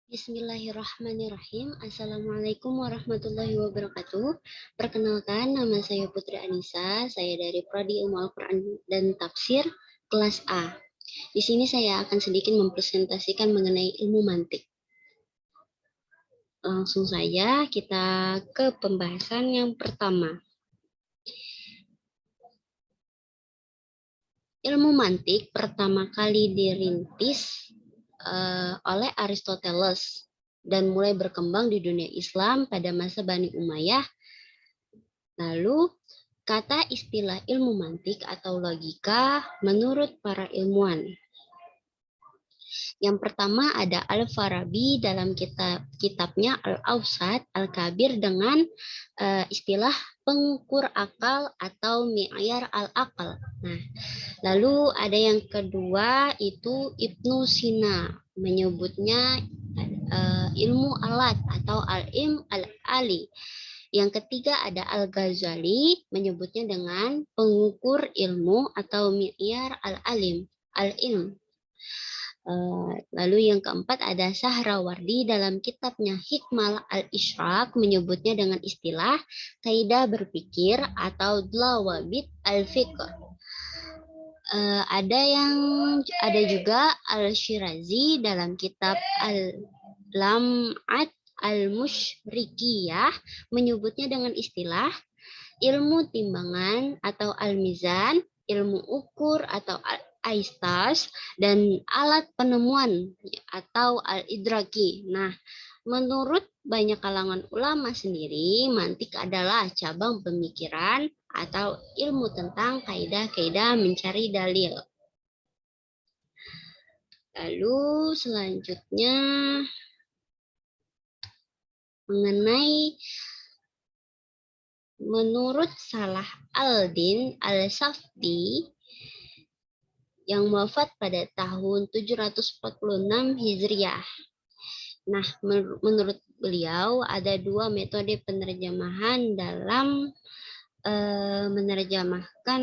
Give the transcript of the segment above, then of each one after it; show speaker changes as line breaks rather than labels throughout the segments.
Bismillahirrahmanirrahim. Assalamualaikum warahmatullahi wabarakatuh. Perkenalkan, nama saya Putri Anissa. Saya dari Prodi Ilmu Al-Quran dan Tafsir kelas A. Di sini saya akan sedikit mempresentasikan mengenai ilmu mantik. Langsung saja kita ke pembahasan yang pertama. Ilmu mantik pertama kali dirintis oleh Aristoteles dan mulai berkembang di dunia Islam pada masa Bani Umayyah. Lalu, kata istilah ilmu mantik atau logika menurut para ilmuwan. Yang pertama ada Al-Farabi dalam kitabnya Al-Awsat Al-Kabir dengan istilah pengukur akal atau mi'yar al-akal. Nah, lalu ada yang kedua itu Ibnu Sina menyebutnya ilmu alat atau al-im al-ali. Yang ketiga ada Al-Ghazali menyebutnya dengan pengukur ilmu atau mi'yar al-alim, al-ilm. Lalu yang keempat ada Sahrawardi dalam kitabnya Hikmal al-Ishraq menyebutnya dengan istilah kaidah berpikir atau dlawabit al-fiqh. Ada juga Al-Shirazi dalam kitab Al-Lam'at al-Musyrikiyah menyebutnya dengan istilah ilmu timbangan atau al-mizan, ilmu ukur atau aistas, dan alat penemuan atau al-idraki. Nah, menurut banyak kalangan ulama sendiri, mantik adalah cabang pemikiran atau ilmu tentang kaidah-kaidah mencari dalil. Lalu selanjutnya mengenai menurut Salah al-Din al-Safdi yang wafat pada tahun 746 Hijriah. Nah, menurut beliau ada dua metode penerjemahan dalam menerjemahkan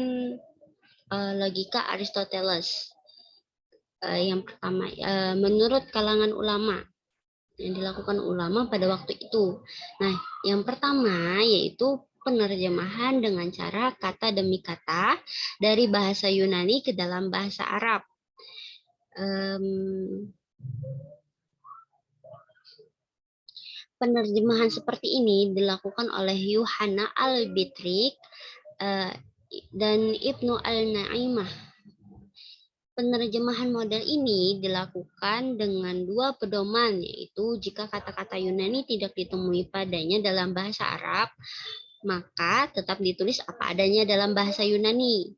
logika Aristoteles. Yang pertama, menurut kalangan ulama yang dilakukan ulama pada waktu itu. Nah, yang pertama yaitu penerjemahan dengan cara kata demi kata dari bahasa Yunani ke dalam bahasa Arab. Penerjemahan seperti ini dilakukan oleh Yuhanna al-Bitrik dan Ibnu al-Naimah. Penerjemahan model ini dilakukan dengan dua pedoman, yaitu jika kata-kata Yunani tidak ditemui padanya dalam bahasa Arab, maka tetap ditulis apa adanya dalam bahasa Yunani.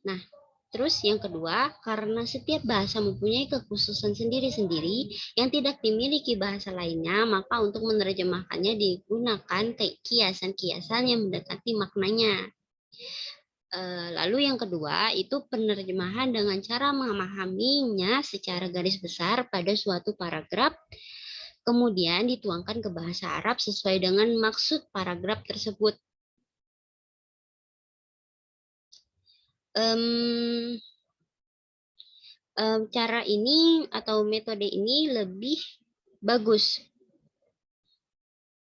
Nah, terus yang kedua, karena setiap bahasa mempunyai kekhususan sendiri-sendiri yang tidak dimiliki bahasa lainnya, maka untuk menerjemahkannya digunakan kiasan-kiasan yang mendekati maknanya. Lalu yang kedua, itu penerjemahan dengan cara memahaminya secara garis besar pada suatu paragraf, kemudian dituangkan ke bahasa Arab sesuai dengan maksud paragraf tersebut. Cara ini atau metode ini lebih bagus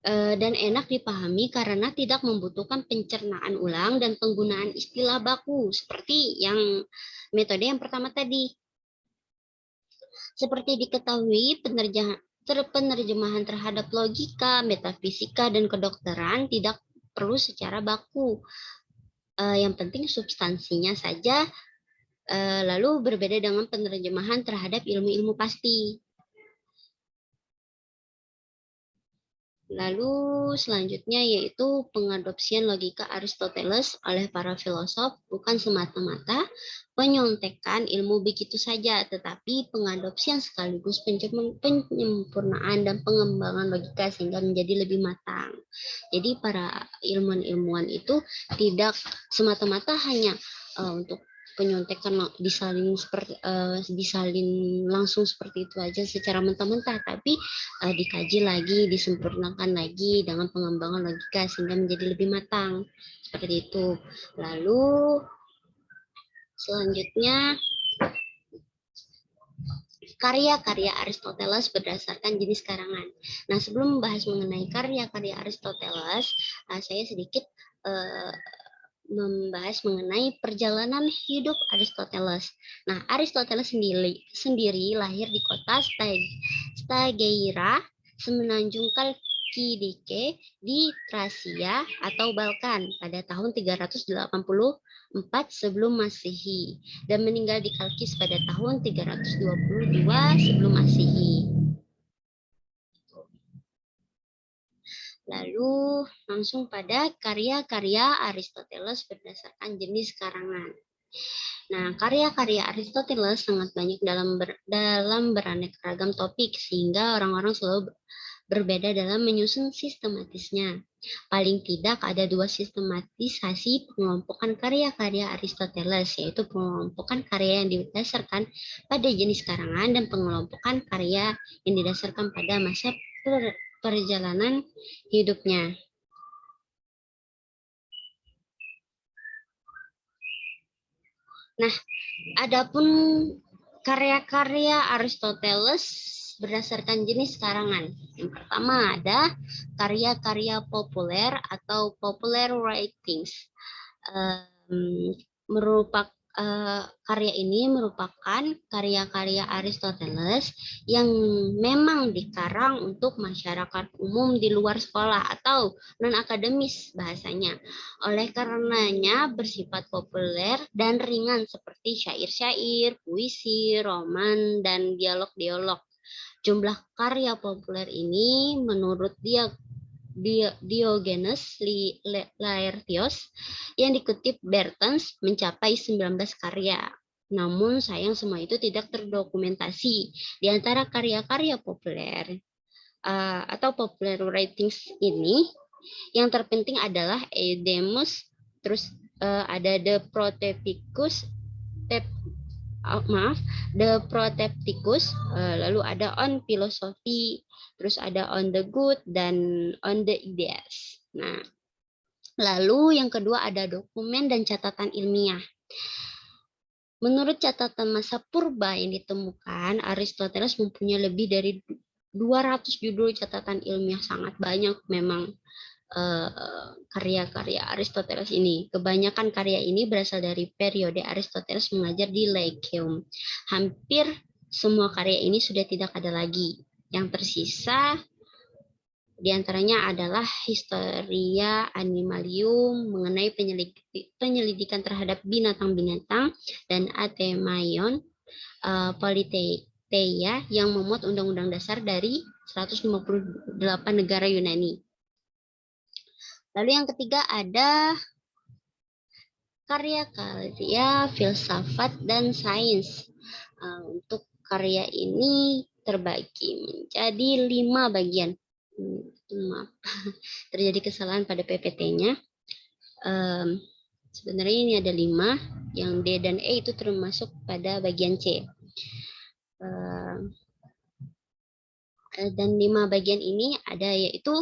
dan enak dipahami karena tidak membutuhkan pencernaan ulang dan penggunaan istilah baku seperti yang metode yang pertama tadi. Seperti diketahui, penerjemahan terhadap logika, metafisika, dan kedokteran tidak perlu secara baku. Yang penting substansinya saja. Lalu berbeda dengan penerjemahan terhadap ilmu-ilmu pasti. Lalu selanjutnya yaitu pengadopsian logika Aristoteles oleh para filosof bukan semata-mata penyontekan ilmu begitu saja, tetapi pengadopsian sekaligus penyempurnaan dan pengembangan logika sehingga menjadi lebih matang. Jadi para ilmuwan-ilmuwan itu tidak semata-mata hanya untuk penyontekan disalin langsung seperti itu aja secara mentah-mentah, tapi dikaji lagi, disempurnakan lagi dengan pengembangan logika sehingga menjadi lebih matang seperti itu. Lalu Selanjutnya, karya-karya Aristoteles berdasarkan jenis karangan. Nah, sebelum membahas mengenai karya-karya Aristoteles, saya sedikit membahas mengenai perjalanan hidup Aristoteles. Nah, Aristoteles sendiri lahir di kota Stagira, semenanjung Kalkidike di Tracia atau Balkan pada tahun 384 sebelum Masehi dan meninggal di Kalkis pada tahun 322 sebelum Masehi. Lalu langsung pada karya-karya Aristoteles berdasarkan jenis karangan. Nah, karya-karya Aristoteles sangat banyak dalam beraneka ragam topik sehingga orang-orang selalu berbeda dalam menyusun sistematisnya. Paling tidak ada dua sistematisasi pengelompokan karya-karya Aristoteles, yaitu pengelompokan karya yang didasarkan pada jenis karangan dan pengelompokan karya yang didasarkan pada masa perjalanan hidupnya. Nah, adapun karya-karya Aristoteles berdasarkan jenis karangan. Yang pertama ada karya-karya populer atau popular writings. Karya ini merupakan karya-karya Aristoteles yang memang dikarang untuk masyarakat umum di luar sekolah atau non-akademis bahasanya. Oleh karenanya bersifat populer dan ringan seperti syair-syair, puisi, roman, dan dialog-dialog. Jumlah karya populer ini menurut Diogenes Laertios yang dikutip Bertens mencapai 19 karya. Namun sayang semua itu tidak terdokumentasi. Di antara karya-karya populer atau popular writings ini, yang terpenting adalah Edemus, terus ada The Protepticus, lalu ada On Philosophy, terus ada On the Good dan On the Ideas. Nah, lalu yang kedua ada dokumen dan catatan ilmiah. Menurut catatan masa purba yang ditemukan, Aristoteles mempunyai lebih dari 200 judul catatan ilmiah, sangat banyak memang karya-karya Aristoteles ini. Kebanyakan karya ini berasal dari periode Aristoteles mengajar di Lyceum. Hampir semua karya ini sudah tidak ada lagi. Yang tersisa diantaranya adalah Historia Animalium mengenai penyelidikan terhadap binatang-binatang dan Athemaion Politeia yang memuat undang-undang dasar dari 158 negara Yunani. Lalu yang ketiga ada karya-karya filsafat dan sains. Untuk karya ini terbagi menjadi 5 bagian. Maaf, terjadi kesalahan pada PPT-nya. Sebenarnya ini ada 5, yang D dan E itu termasuk pada bagian C. Dan 5 bagian ini ada yaitu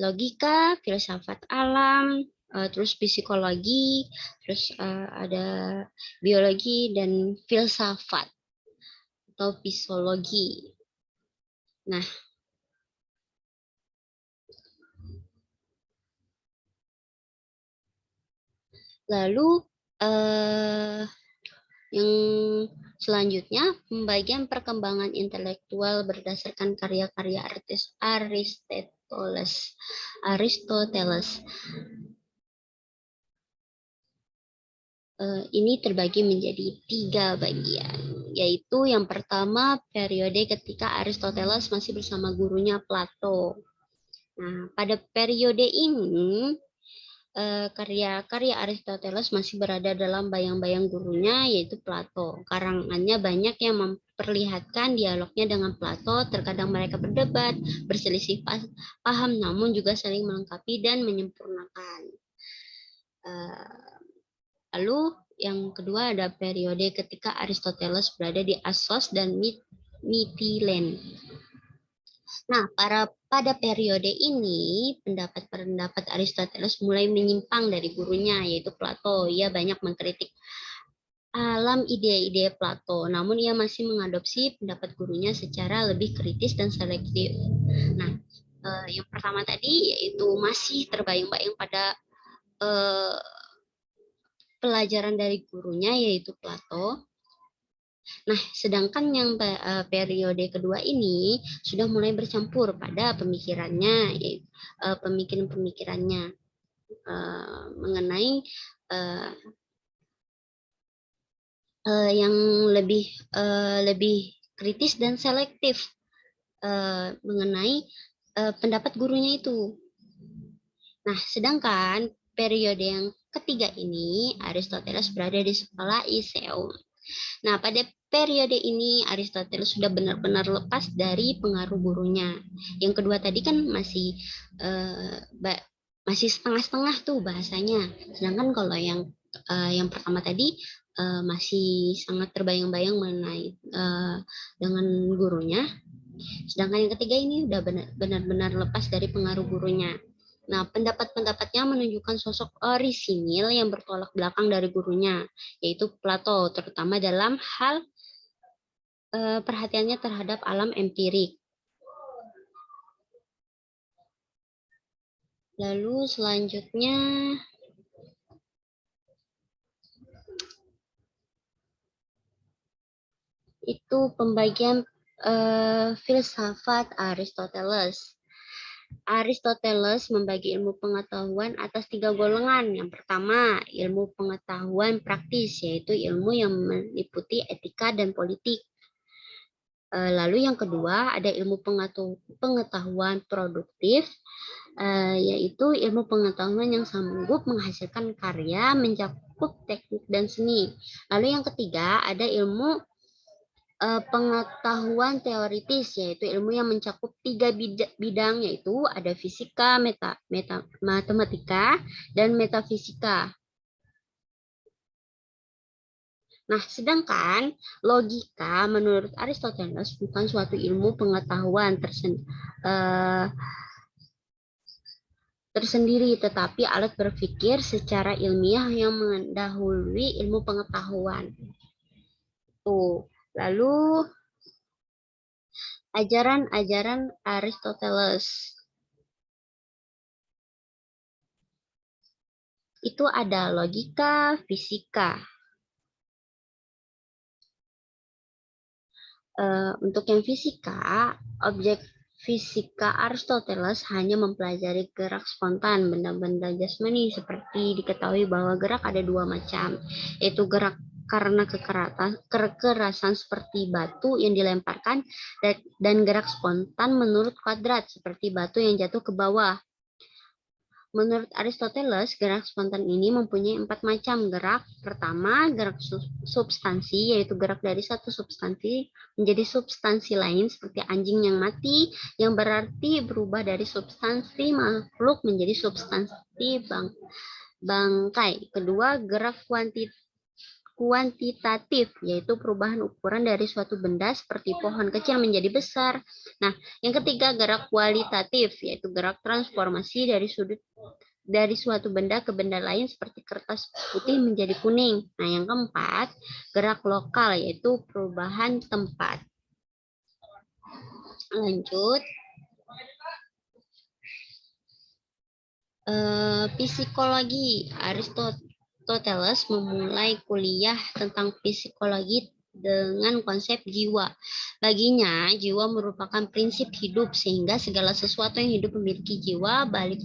logika, filsafat alam, terus psikologi, terus ada biologi dan filsafat atau psikologi. Nah, lalu yang selanjutnya pembagian perkembangan intelektual berdasarkan karya-karya Aristoteles. Ini terbagi menjadi 3 bagian, yaitu yang pertama periode ketika Aristoteles masih bersama gurunya Plato. Nah, pada periode ini karya-karya Aristoteles masih berada dalam bayang-bayang gurunya yaitu Plato. Karangannya banyak yang memperlihatkan dialognya dengan Plato, terkadang mereka berdebat, berselisih paham, namun juga saling melengkapi dan menyempurnakan. Lalu yang kedua ada periode ketika Aristoteles berada di Assos dan Mytilene. Nah, pada periode ini, pendapat-pendapat Aristoteles mulai menyimpang dari gurunya, yaitu Plato. Ia banyak mengkritik alam ide-ide Plato, namun ia masih mengadopsi pendapat gurunya secara lebih kritis dan selektif. Nah, yang pertama tadi yaitu masih terbayang-bayang pada eh, pelajaran dari gurunya, yaitu Plato. Nah, sedangkan yang periode kedua ini sudah mulai bercampur pada pemikirannya, yaitu pemikiran-pemikirannya mengenai uh, yang lebih kritis dan selektif mengenai pendapat gurunya itu. Nah, sedangkan periode yang ketiga ini Aristoteles berada di sekolah Iseum. Nah, pada periode ini Aristoteles sudah benar-benar lepas dari pengaruh gurunya. Yang kedua tadi kan eh, masih setengah-setengah tuh bahasanya. Sedangkan kalau yang pertama tadi masih sangat terbayang-bayang mengenai dengan gurunya. Sedangkan yang ketiga ini udah benar-benar lepas dari pengaruh gurunya. Nah, pendapat-pendapatnya menunjukkan sosok orisinil yang bertolak belakang dari gurunya, yaitu Plato, terutama dalam hal perhatiannya terhadap alam empirik. Lalu selanjutnya itu pembagian filsafat Aristoteles. Aristoteles membagi ilmu pengetahuan atas 3 golongan. Yang pertama, ilmu pengetahuan praktis, yaitu ilmu yang meliputi etika dan politik. Lalu yang kedua, ada ilmu pengetahuan produktif, yaitu ilmu pengetahuan yang sanggup menghasilkan karya, mencakup teknik dan seni. Lalu yang ketiga, ada ilmu pengetahuan teoritis, yaitu ilmu yang mencakup 3 bidang, yaitu ada fisika, matematika, dan metafisika. Nah, sedangkan logika menurut Aristoteles bukan suatu ilmu pengetahuan tersendiri, tetapi alat berpikir secara ilmiah yang mendahului ilmu pengetahuan. Tuh. Lalu ajaran-ajaran Aristoteles. Itu ada logika, fisika. Untuk yang fisika, objek fisika Aristoteles hanya mempelajari gerak spontan benda-benda jasmani, seperti diketahui bahwa gerak ada 2 macam, yaitu gerak karena kekerasan seperti batu yang dilemparkan dan gerak spontan menurut kuadrat seperti batu yang jatuh ke bawah. Menurut Aristoteles, gerak spontan ini mempunyai 4 macam gerak. Pertama, gerak substansi, yaitu gerak dari satu substansi menjadi substansi lain, seperti anjing yang mati, yang berarti berubah dari substansi makhluk menjadi substansi bangkai. Kedua, gerak kuantitatif, yaitu perubahan ukuran dari suatu benda seperti pohon kecil menjadi besar. Nah, yang ketiga gerak kualitatif, yaitu gerak transformasi dari suatu benda ke benda lain seperti kertas putih menjadi kuning. Nah, yang keempat, gerak lokal, yaitu perubahan tempat. Lanjut. Psikologi. Aristoteles memulai kuliah tentang psikologi dengan konsep jiwa. Baginya, jiwa merupakan prinsip hidup sehingga segala sesuatu yang hidup memiliki jiwa, baik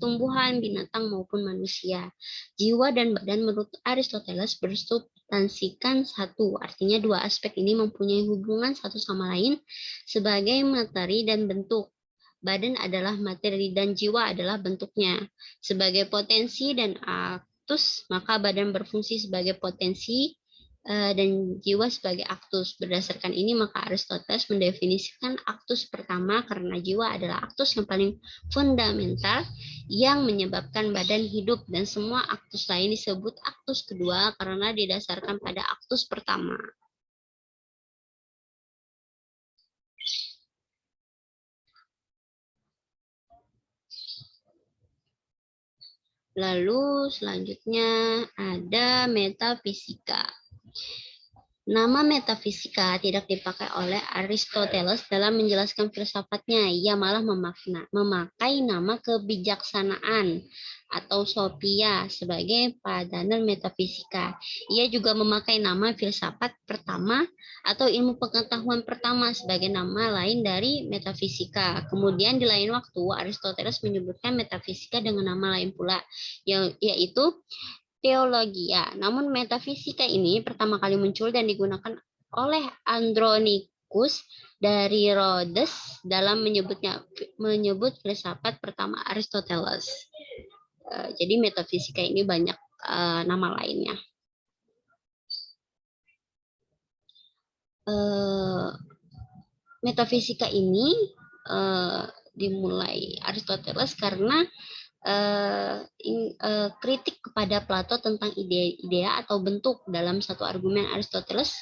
tumbuhan, binatang maupun manusia. Jiwa dan badan menurut Aristoteles bersubstansikan satu, artinya dua aspek ini mempunyai hubungan satu sama lain sebagai materi dan bentuk. Badan adalah materi dan jiwa adalah bentuknya. Sebagai potensi dan aktus, maka badan berfungsi sebagai potensi dan jiwa sebagai aktus. Berdasarkan ini, maka Aristoteles mendefinisikan aktus pertama karena jiwa adalah aktus yang paling fundamental yang menyebabkan badan hidup, dan semua aktus lain disebut aktus kedua karena didasarkan pada aktus pertama. Lalu selanjutnya ada metafisika. Nama metafisika tidak dipakai oleh Aristoteles dalam menjelaskan filsafatnya. Ia malah memakai nama kebijaksanaan atau Sophia sebagai padanan metafisika. Ia juga memakai nama filsafat pertama atau ilmu pengetahuan pertama sebagai nama lain dari metafisika. Kemudian di lain waktu Aristoteles menyebutkan metafisika dengan nama lain pula, yaitu teologia. Namun metafisika ini pertama kali muncul dan digunakan oleh Andronicus dari Rhodes dalam menyebut filsafat pertama Aristoteles. Jadi metafisika ini banyak nama lainnya. Metafisika ini dimulai Aristoteles karena kritik kepada Plato tentang ide-ide atau bentuk. Dalam satu argumen Aristoteles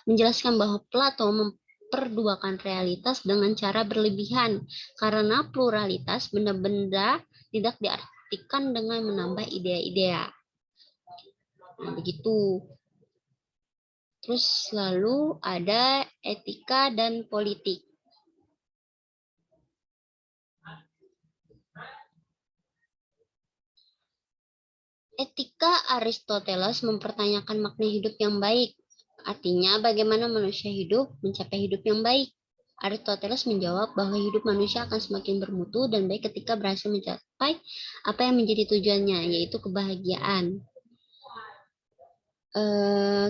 menjelaskan bahwa Plato memperduakan realitas dengan cara berlebihan karena pluralitas benda-benda tidak diartikan dengan menambah ide-ide. Nah, begitu. Terus lalu ada etika dan politik. Etika Aristoteles mempertanyakan makna hidup yang baik. Artinya bagaimana manusia hidup mencapai hidup yang baik. Aristoteles menjawab bahwa hidup manusia akan semakin bermutu dan baik ketika berhasil mencapai apa yang menjadi tujuannya, yaitu kebahagiaan.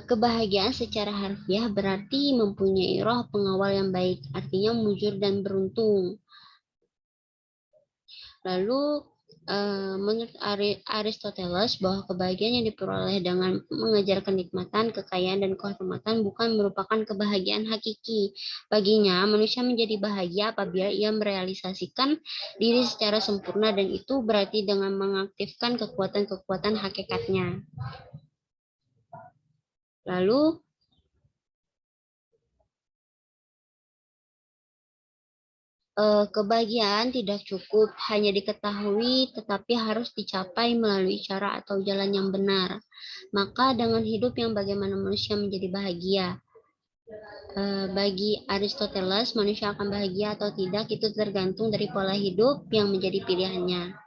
Kebahagiaan secara harfiah berarti mempunyai roh pengawal yang baik, artinya mujur dan beruntung. Lalu menurut Aristoteles bahwa kebahagiaan yang diperoleh dengan mengejar kenikmatan, kekayaan, dan kehormatan bukan merupakan kebahagiaan hakiki. Baginya, manusia menjadi bahagia apabila ia merealisasikan diri secara sempurna dan itu berarti dengan mengaktifkan kekuatan-kekuatan hakikatnya. Lalu, kebahagiaan tidak cukup hanya diketahui, tetapi harus dicapai melalui cara atau jalan yang benar. Maka dengan hidup yang bagaimana manusia menjadi bahagia? Bagi Aristoteles, manusia akan bahagia atau tidak itu tergantung dari pola hidup yang menjadi pilihannya.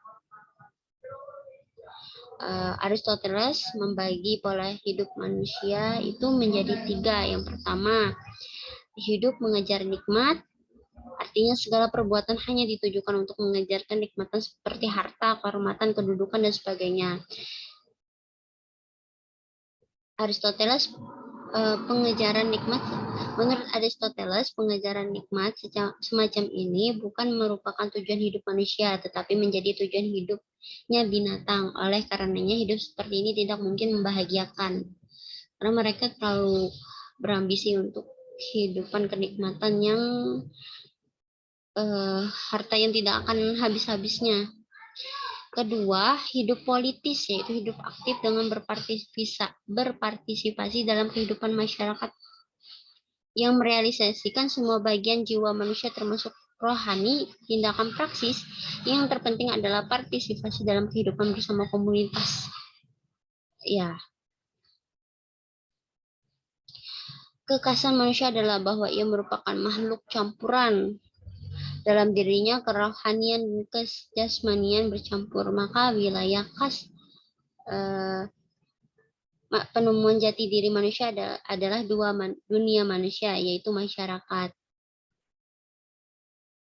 Aristoteles membagi pola hidup manusia itu menjadi 3. Yang pertama, hidup mengejar nikmat. Artinya segala perbuatan hanya ditujukan untuk mengejar kenikmatan seperti harta, kehormatan, kedudukan, dan sebagainya. Aristoteles pengejaran nikmat, menurut Aristoteles pengejaran nikmat semacam ini bukan merupakan tujuan hidup manusia, tetapi menjadi tujuan hidupnya binatang. Oleh karenanya hidup seperti ini tidak mungkin membahagiakan, karena mereka terlalu berambisi untuk kehidupan kenikmatan yang harta yang tidak akan habis-habisnya. Kedua, hidup politis, yaitu hidup aktif dengan berpartisipasi dalam kehidupan masyarakat yang merealisasikan semua bagian jiwa manusia termasuk rohani. Tindakan praksis yang terpenting adalah partisipasi dalam kehidupan bersama komunitas. Ya. Kekhasan manusia adalah bahwa ia merupakan makhluk campuran. Dalam dirinya kerohanian dan kejasmanian bercampur, maka wilayah khas penemuan jati diri manusia adalah dunia manusia, yaitu masyarakat.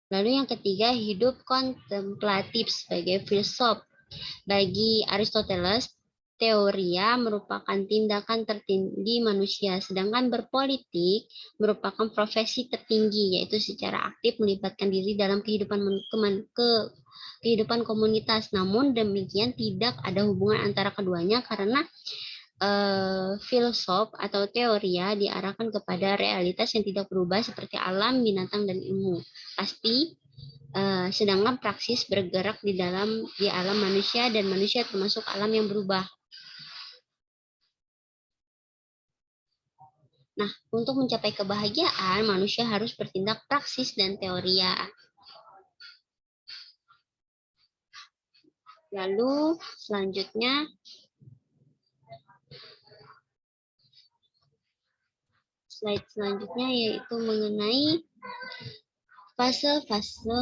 Lalu yang ketiga, hidup kontemplatif sebagai filsuf. Bagi Aristoteles, teoria merupakan tindakan tertinggi manusia, sedangkan berpolitik merupakan profesi tertinggi, yaitu secara aktif melibatkan diri dalam kehidupan komunitas. Namun demikian tidak ada hubungan antara keduanya karena filsuf atau teoria diarahkan kepada realitas yang tidak berubah seperti alam, binatang, dan ilmu pasti. Sedangkan praksis bergerak di alam manusia dan manusia termasuk alam yang berubah. Nah, untuk mencapai kebahagiaan, manusia harus bertindak praksis dan teoria. Lalu selanjutnya slide selanjutnya yaitu mengenai fase-fase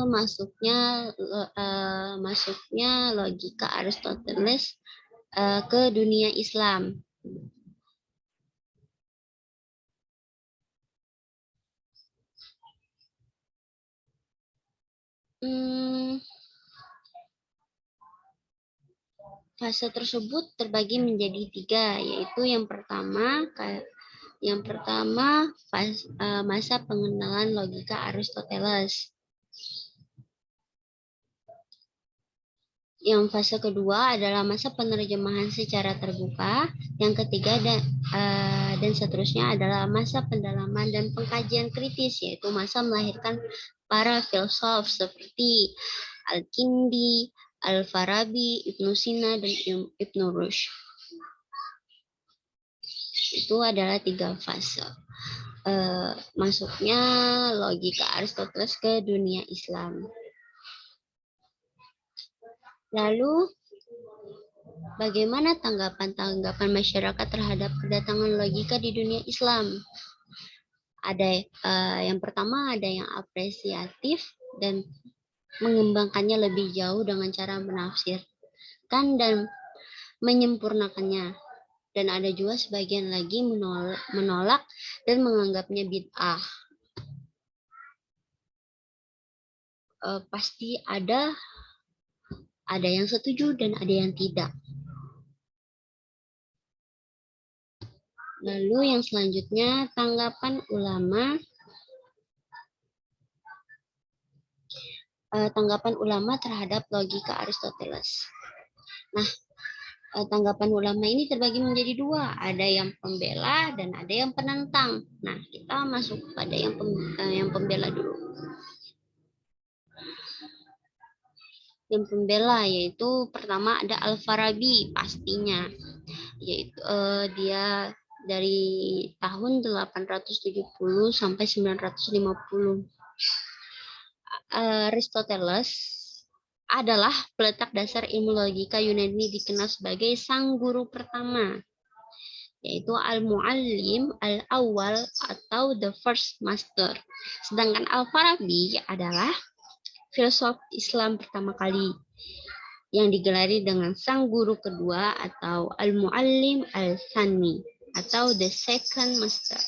masuknya logika Aristoteles ke dunia Islam. Fase tersebut terbagi menjadi 3, yaitu yang pertama masa pengenalan logika Aristoteles. Yang fase kedua adalah masa penerjemahan secara terbuka. Yang ketiga dan seterusnya adalah masa pendalaman dan pengkajian kritis, yaitu masa melahirkan para filsuf seperti Al-Kindi, Al-Farabi, Ibnu Sina, dan Ibnu Rushd. Itu adalah 3 fase masuknya logika Aristoteles ke dunia Islam. Lalu, bagaimana tanggapan masyarakat terhadap kedatangan logika di dunia Islam? Ada yang pertama ada yang apresiatif dan mengembangkannya lebih jauh dengan cara menafsirkan dan menyempurnakannya. Dan ada juga sebagian lagi menolak dan menganggapnya bid'ah. Pasti ada yang setuju dan ada yang tidak. Lalu yang selanjutnya tanggapan ulama terhadap logika Aristoteles. Nah, tanggapan ulama ini terbagi menjadi 2, ada yang pembela dan ada yang penentang. Nah, kita masuk pada yang pembela dulu. Yang pembela yaitu pertama ada Al-Farabi pastinya, yaitu dia dari tahun 870 sampai 950. Aristoteles adalah peletak dasar ilmu logika Yunani, dikenal sebagai sang guru pertama, yaitu Al-Muallim Al-Awwal atau the first master. Sedangkan Al-Farabi adalah filsuf Islam pertama kali yang digelari dengan sang guru kedua atau Al-Muallim Al-Thani atau the second master.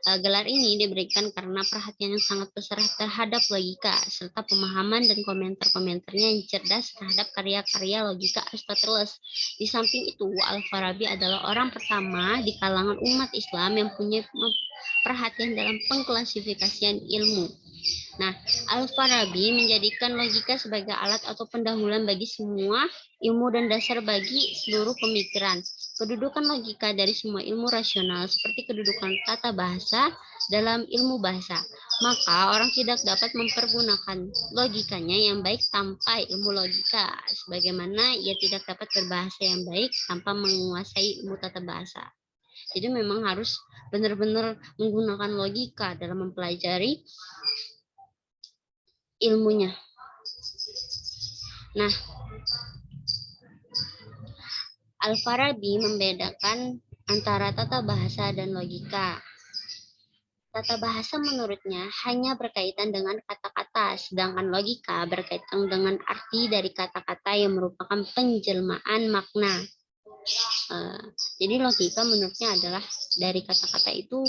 Gelar ini diberikan karena perhatian yang sangat besar terhadap logika serta pemahaman dan komentar-komentarnya yang cerdas terhadap karya-karya logika Aristoteles. Di samping itu, Al-Farabi adalah orang pertama di kalangan umat Islam yang punya perhatian dalam pengklasifikasian ilmu. Nah, Al-Farabi menjadikan logika sebagai alat atau pendahuluan bagi semua ilmu dan dasar bagi seluruh pemikiran. Kedudukan logika dari semua ilmu rasional seperti kedudukan tata bahasa dalam ilmu bahasa. Maka orang tidak dapat mempergunakan logikanya yang baik tanpa ilmu logika, sebagaimana ia tidak dapat berbahasa yang baik tanpa menguasai ilmu tata bahasa. Jadi memang harus benar-benar menggunakan logika dalam mempelajari ilmunya. Nah, Al-Farabi membedakan antara tata bahasa dan logika. Tata bahasa menurutnya hanya berkaitan dengan kata-kata, sedangkan logika berkaitan dengan arti dari kata-kata yang merupakan penjelmaan makna. Jadi logika menurutnya adalah dari kata-kata itu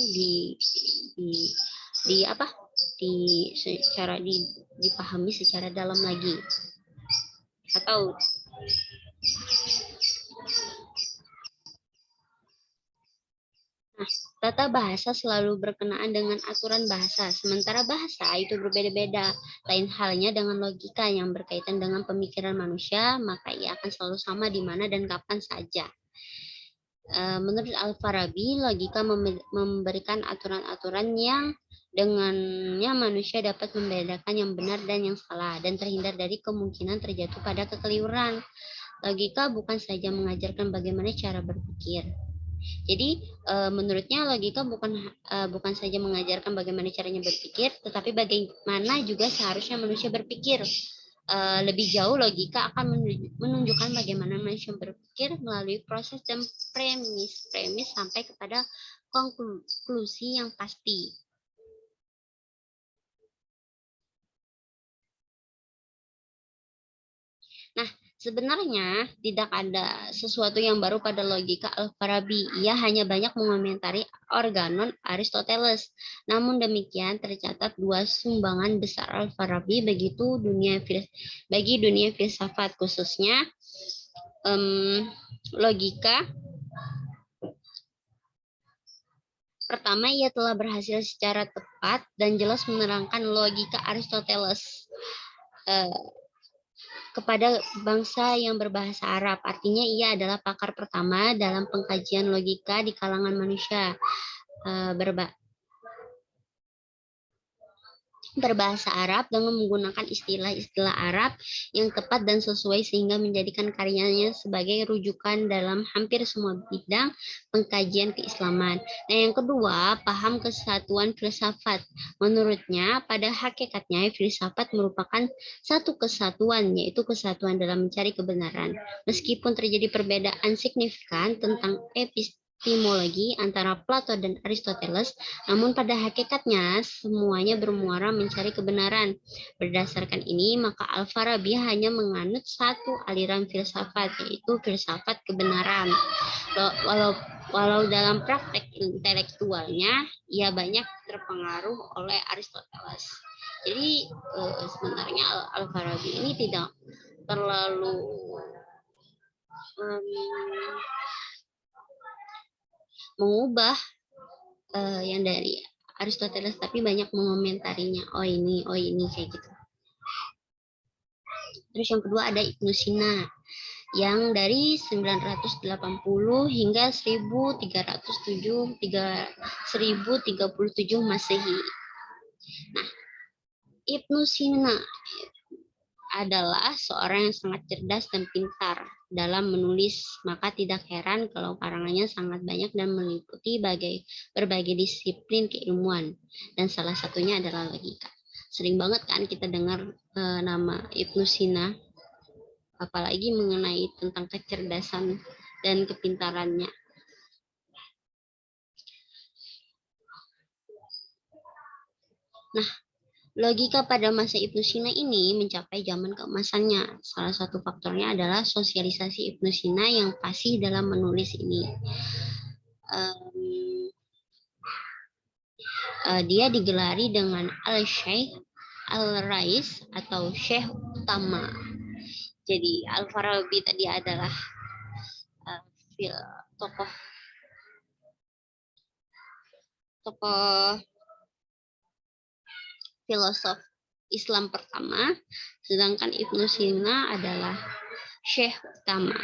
dipahami secara dalam lagi. Atau tata bahasa selalu berkenaan dengan aturan bahasa, sementara bahasa itu berbeda-beda. Lain halnya dengan logika yang berkaitan dengan pemikiran manusia, maka ia akan selalu sama di mana dan kapan saja. Menurut Al-Farabi, logika memberikan aturan-aturan yang dengannya manusia dapat membedakan yang benar dan yang salah, dan terhindar dari kemungkinan terjatuh pada kekeliruan. Logika bukan saja mengajarkan bagaimana cara berpikir. Jadi menurutnya logika bukan saja mengajarkan bagaimana caranya berpikir, tetapi bagaimana juga seharusnya manusia berpikir. lebih jauh, logika akan menunjukkan bagaimana manusia berpikir melalui proses dan premis sampai kepada konklusi yang pasti. Nah, sebenarnya tidak ada sesuatu yang baru pada logika Al-Farabi. Ia hanya banyak mengomentari organon Aristoteles. Namun demikian tercatat dua sumbangan besar Al-Farabi bagi dunia filsafat, khususnya logika. Pertama, ia telah berhasil secara tepat dan jelas menerangkan logika Aristoteles kepada bangsa yang berbahasa Arab. Artinya ia adalah pakar pertama dalam pengkajian logika di kalangan manusia berbahasa Arab dengan menggunakan istilah-istilah Arab yang tepat dan sesuai sehingga menjadikan karyanya sebagai rujukan dalam hampir semua bidang pengkajian keislaman. Nah, yang kedua, paham kesatuan filsafat. Menurutnya, pada hakikatnya filsafat merupakan satu kesatuan, yaitu kesatuan dalam mencari kebenaran. Meskipun terjadi perbedaan signifikan tentang epistemologi antara Plato dan Aristoteles, namun pada hakikatnya semuanya bermuara mencari kebenaran. Berdasarkan ini, maka Al-Farabi hanya menganut satu aliran filsafat, yaitu filsafat kebenaran. Walau dalam praktek intelektualnya, ia banyak terpengaruh oleh Aristoteles. Jadi sebenarnya Al-Farabi ini tidak terlalu mengubah yang dari Aristoteles, tapi banyak mengomentarinya. Oh ini kayak gitu. Terus yang kedua ada Ibnu Sina yang dari 980 hingga 1337 Masehi. Nah, Ibnu Sina adalah seorang yang sangat cerdas dan pintar dalam menulis, maka tidak heran kalau karangannya sangat banyak dan meliputi berbagai disiplin keilmuan, dan salah satunya adalah logika. Sering banget kan kita dengar nama Ibnu Sina, apalagi mengenai tentang kecerdasan dan kepintarannya. Nah, logika pada masa Ibnu Sina ini mencapai zaman keemasannya. Salah satu faktornya adalah sosialisasi Ibnu Sina yang fasih dalam menulis ini. Dia digelari dengan Al-Syeikh Al-Rais atau Syekh Utama. Jadi Al-Farabi tadi adalah tokoh filosof Islam pertama, sedangkan Ibnu Sina adalah Syekh Utama.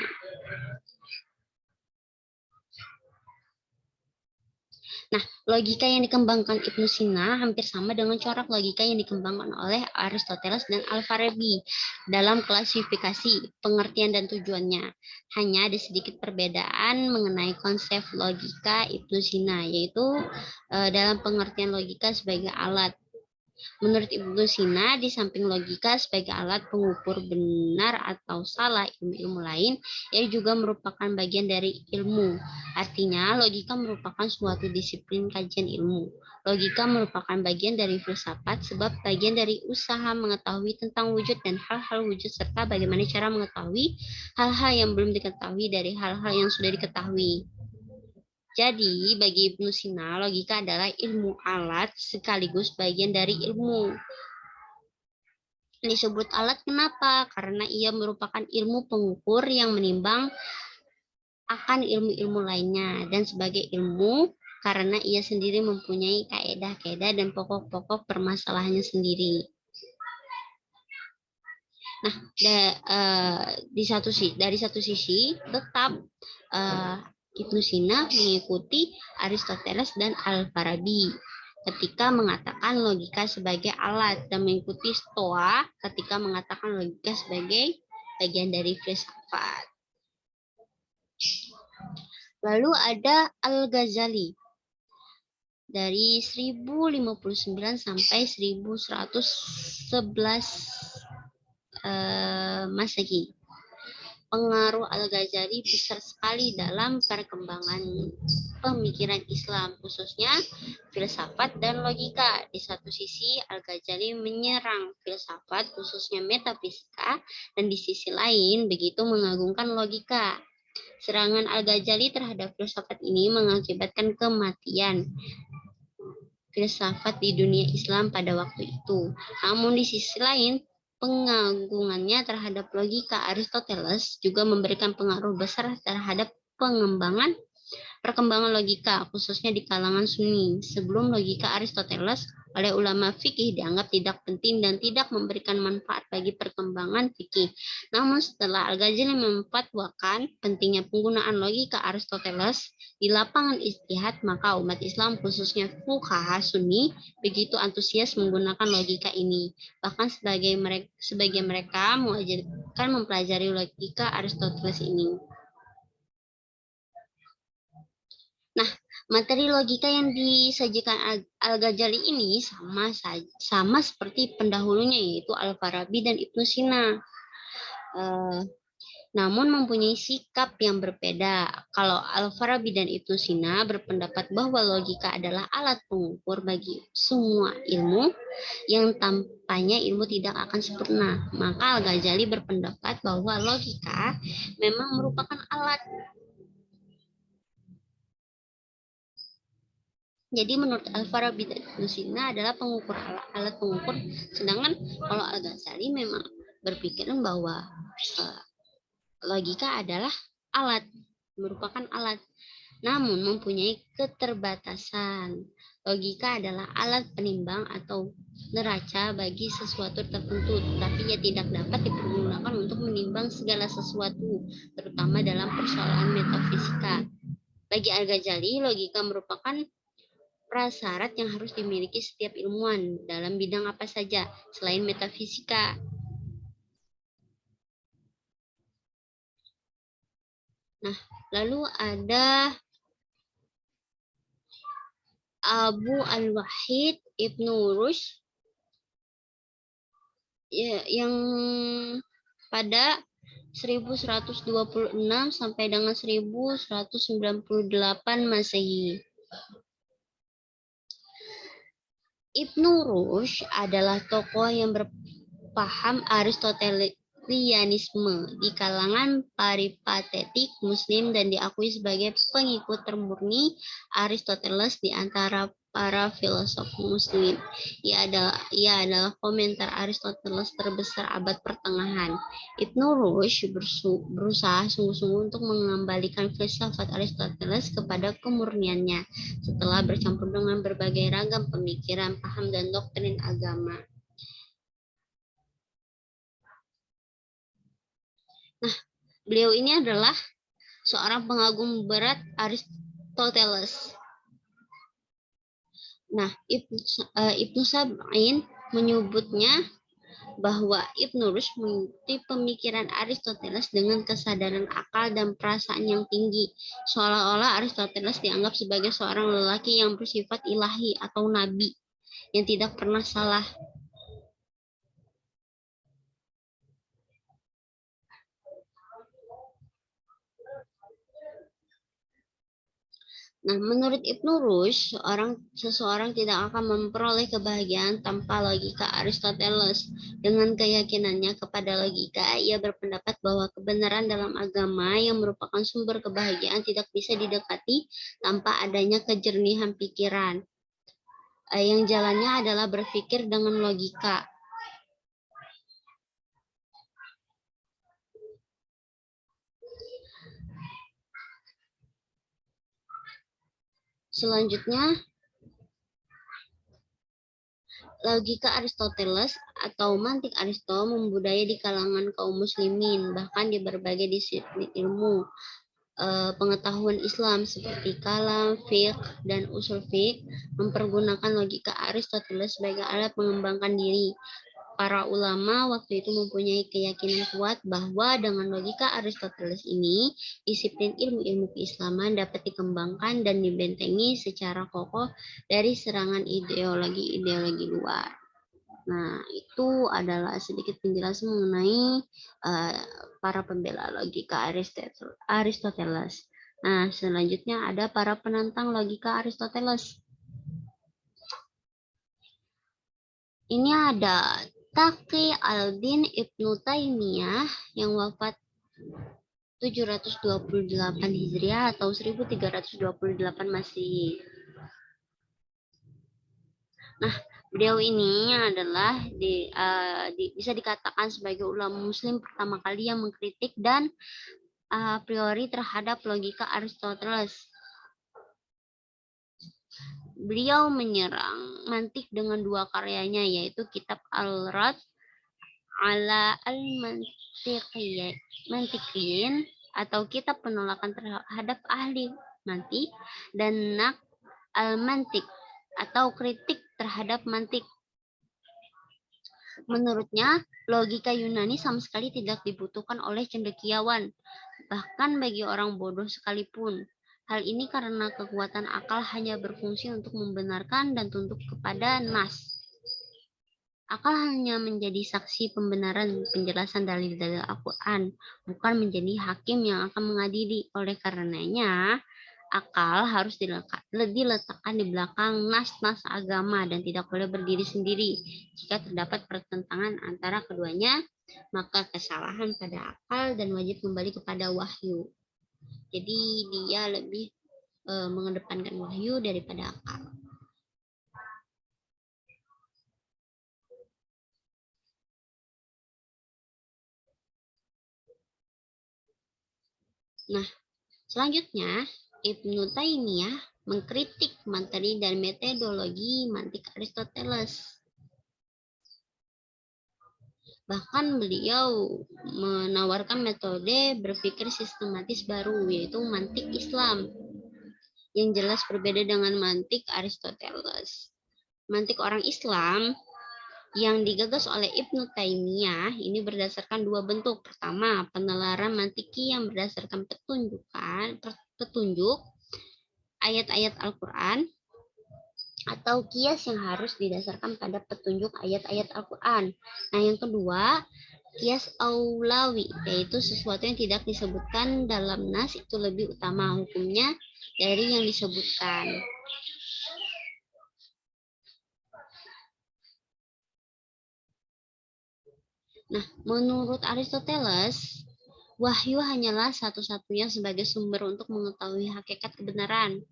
Nah, logika yang dikembangkan Ibnu Sina hampir sama dengan corak logika yang dikembangkan oleh Aristoteles dan Al-Farabi dalam klasifikasi, pengertian, dan tujuannya. Hanya ada sedikit perbedaan mengenai konsep logika Ibnu Sina, yaitu dalam pengertian logika sebagai alat. Menurut Ibnu Sina, di samping logika sebagai alat pengukur benar atau salah ilmu-ilmu lain, ia juga merupakan bagian dari ilmu. Artinya, logika merupakan suatu disiplin kajian ilmu. Logika merupakan bagian dari filsafat sebab bagian dari usaha mengetahui tentang wujud dan hal-hal wujud serta bagaimana cara mengetahui hal-hal yang belum diketahui dari hal-hal yang sudah diketahui. Jadi, bagi Ibnu Sina, logika adalah ilmu alat sekaligus bagian dari ilmu. Disebut alat kenapa? Karena ia merupakan ilmu pengukur yang menimbang akan ilmu-ilmu lainnya. Dan sebagai ilmu, karena ia sendiri mempunyai kaedah-kaedah dan pokok-pokok permasalahannya sendiri. Nah, dari satu sisi tetap Ibnu Sina mengikuti Aristoteles dan Al-Farabi ketika mengatakan logika sebagai alat dan mengikuti Stoa ketika mengatakan logika sebagai bagian dari filsafat. Lalu ada Al-Ghazali dari 1059 sampai 1111 Masehi. Pengaruh Al-Ghazali besar sekali dalam perkembangan pemikiran Islam, khususnya filsafat dan logika. Di satu sisi, Al-Ghazali menyerang filsafat, khususnya metafisika, dan di sisi lain begitu mengagungkan logika. Serangan Al-Ghazali terhadap filsafat ini mengakibatkan kematian filsafat di dunia Islam pada waktu itu. Namun di sisi lain, pengagungannya terhadap logika Aristoteles juga memberikan pengaruh besar terhadap perkembangan logika, khususnya di kalangan Sunni. Sebelum logika Aristoteles oleh ulama fikih dianggap tidak penting dan tidak memberikan manfaat bagi perkembangan fikih. Namun setelah Al-Ghazali memfatwakan pentingnya penggunaan logika Aristoteles di lapangan ijtihad, maka umat Islam khususnya fuqaha Sunni begitu antusias menggunakan logika ini. Bahkan sebagian mereka mengajarkan mempelajari logika Aristoteles ini. Nah, materi logika yang disajikan Al-Ghazali ini sama seperti pendahulunya, yaitu Al-Farabi dan Ibnu Sina. Namun mempunyai sikap yang berbeda. Kalau Al-Farabi dan Ibnu Sina berpendapat bahwa logika adalah alat pengukur bagi semua ilmu yang tanpanya ilmu tidak akan sempurna. Maka Al-Ghazali berpendapat bahwa logika memang merupakan alat. Jadi menurut Al-Farabi dan Ibnu Sina adalah alat pengukur, sedangkan kalau Al-Ghazali memang berpikiran bahwa logika adalah alat, merupakan alat, namun mempunyai keterbatasan. Logika adalah alat penimbang atau neraca bagi sesuatu tertentu, tapi ia tidak dapat dipergunakan untuk menimbang segala sesuatu, terutama dalam persoalan metafisika. Bagi Al-Ghazali, logika merupakan prasyarat yang harus dimiliki setiap ilmuwan dalam bidang apa saja selain metafisika. Nah, lalu ada Abu Al-Wahid Ibnu Rushd yang pada 1126 sampai dengan 1198 Masehi. Ibnu Rushd adalah tokoh yang berpaham Aristotelianisme di kalangan peripatetik Muslim dan diakui sebagai pengikut termurni Aristoteles di antara para filosof Muslim. Ia adalah komentar Aristoteles terbesar abad pertengahan. Ibnu Rushd berusaha sungguh-sungguh untuk mengembalikan filsafat Aristoteles kepada kemurniannya setelah bercampur dengan berbagai ragam pemikiran, paham, dan doktrin agama. Nah, beliau ini adalah seorang pengagum berat Aristoteles. Nah, Ibnu Sab'in menyebutnya bahwa Ibnu Rushd mengikuti pemikiran Aristoteles dengan kesadaran akal dan perasaan yang tinggi, seolah-olah Aristoteles dianggap sebagai seorang lelaki yang bersifat ilahi atau nabi yang tidak pernah salah. Nah, menurut Ibnu Rushd, seseorang tidak akan memperoleh kebahagiaan tanpa logika Aristoteles. Dengan keyakinannya kepada logika, ia berpendapat bahwa kebenaran dalam agama yang merupakan sumber kebahagiaan tidak bisa didekati tanpa adanya kejernihan pikiran. Yang jalannya adalah berpikir dengan logika. Selanjutnya, logika Aristoteles atau mantik Aristo membudaya di kalangan kaum muslimin, bahkan di berbagai disiplin ilmu pengetahuan Islam seperti kalam, fiqh, dan usul fiqh mempergunakan logika Aristoteles sebagai alat mengembangkan diri. Para ulama waktu itu mempunyai keyakinan kuat bahwa dengan logika Aristoteles ini, disiplin ilmu-ilmu keislaman dapat dikembangkan dan dibentengi secara kokoh dari serangan ideologi-ideologi luar. Nah, itu adalah sedikit penjelasan mengenai para pembela logika Aristoteles. Nah, selanjutnya ada para penantang logika Aristoteles. Ini ada Taqi al-Din Ibnu Taimiyah yang wafat 728 Hijriah atau 1328 Masehi. Nah, beliau ini adalah bisa dikatakan sebagai ulama Muslim pertama kali yang mengkritik dan a priori terhadap logika Aristoteles. Beliau menyerang mantik dengan dua karyanya, yaitu kitab Al-Rad ala al-Mantiqiyin atau kitab penolakan terhadap ahli mantik, dan Naqd al-Mantik atau kritik terhadap mantik. Menurutnya, logika Yunani sama sekali tidak dibutuhkan oleh cendekiawan, bahkan bagi orang bodoh sekalipun. Hal ini karena kekuatan akal hanya berfungsi untuk membenarkan dan tunduk kepada nas. Akal hanya menjadi saksi pembenaran penjelasan dalil-dalil Al-Quran, bukan menjadi hakim yang akan mengadili. Oleh karenanya, akal harus diletakkan di belakang nas-nas agama dan tidak boleh berdiri sendiri. Jika terdapat pertentangan antara keduanya, maka kesalahan pada akal dan wajib kembali kepada wahyu. Jadi dia lebih mengedepankan wahyu daripada akal. Nah, selanjutnya Ibnu Taimiyah mengkritik materi dan metodologi mantik Aristoteles. Bahkan beliau menawarkan metode berpikir sistematis baru, yaitu mantik Islam, yang jelas berbeda dengan mantik Aristoteles. Mantik orang Islam yang digagas oleh Ibnu Taimiyah ini berdasarkan dua bentuk. Pertama, penalaran mantiki yang berdasarkan petunjuk ayat-ayat Al-Quran, atau kias yang harus didasarkan pada petunjuk ayat-ayat Al-Quran. Nah, yang kedua, kias aulawi, yaitu sesuatu yang tidak disebutkan dalam nas itu lebih utama hukumnya dari yang disebutkan. Nah, menurut Aristoteles, wahyu hanyalah satu-satunya sebagai sumber untuk mengetahui hakikat kebenaran.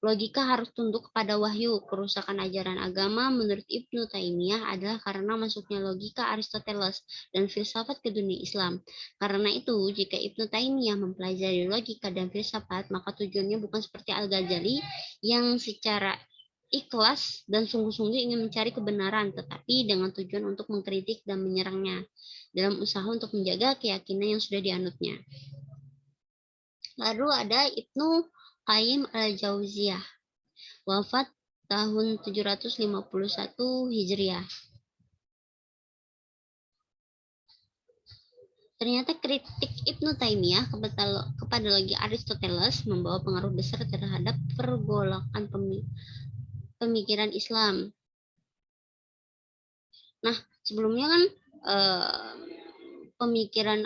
Logika harus tunduk kepada wahyu. Kerusakan ajaran agama menurut Ibnu Taimiyah adalah karena masuknya logika Aristoteles dan filsafat ke dunia Islam. Karena itu, jika Ibnu Taimiyah mempelajari logika dan filsafat, maka tujuannya bukan seperti Al-Ghazali yang secara ikhlas dan sungguh-sungguh ingin mencari kebenaran, tetapi dengan tujuan untuk mengkritik dan menyerangnya dalam usaha untuk menjaga keyakinan yang sudah dianutnya. Lalu ada Ibnu Qayyim al-Jauziyah, wafat tahun 751 Hijriah. Ternyata kritik Ibnu Taimiyah kepada logi Aristoteles membawa pengaruh besar terhadap pergolakan pemikiran Islam. Nah, sebelumnya kan pemikiran